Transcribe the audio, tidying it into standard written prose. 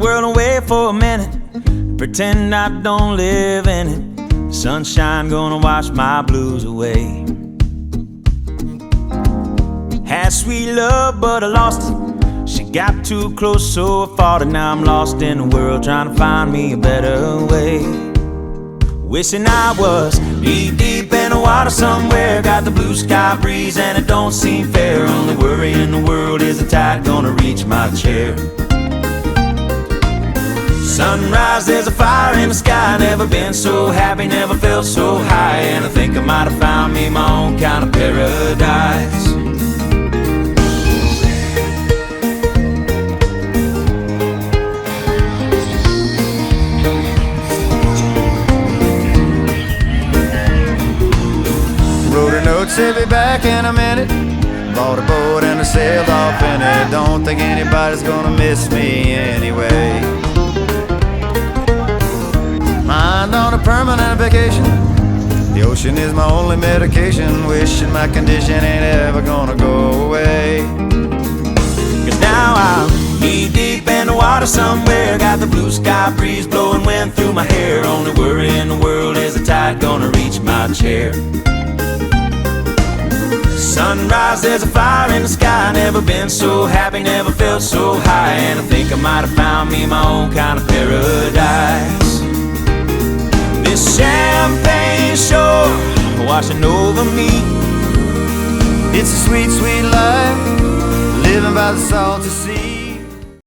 world away for a minute, pretend I don't live in it. The sunshine gonna wash my blues away. Had sweet love, but I lost it. She got too close, so I fought it. Now I'm lost in the world, trying to find me a better way. Wishing I was knee-deep in the water somewhere. Got the blue sky breeze and it don't seem fair. Only worry in the world is the tide gonna reach my chair. Sunrise, there's a fire in the sky. Never been so happy, never felt so high. And I think I might have found me my own kind of paradise. Wrote a note, said be back in a minute. Bought a boat and I sailed off in it. Don't think anybody's gonna miss me anyway. Mind on a permanent vacation. The ocean is my only medication. Wishing my condition ain't ever gonna go away. Cause now I'm knee deep in the water somewhere. Got the blue sky breeze blowing wind through my hair. Only worry in the world is the tide gonna reach my chair. Sunrise, there's a fire in the sky. Never been so happy, never felt so high. And I think I might have found me my own kind of paradise. This champagne shore washing over me. It's a sweet, sweet life, living by the salty sea.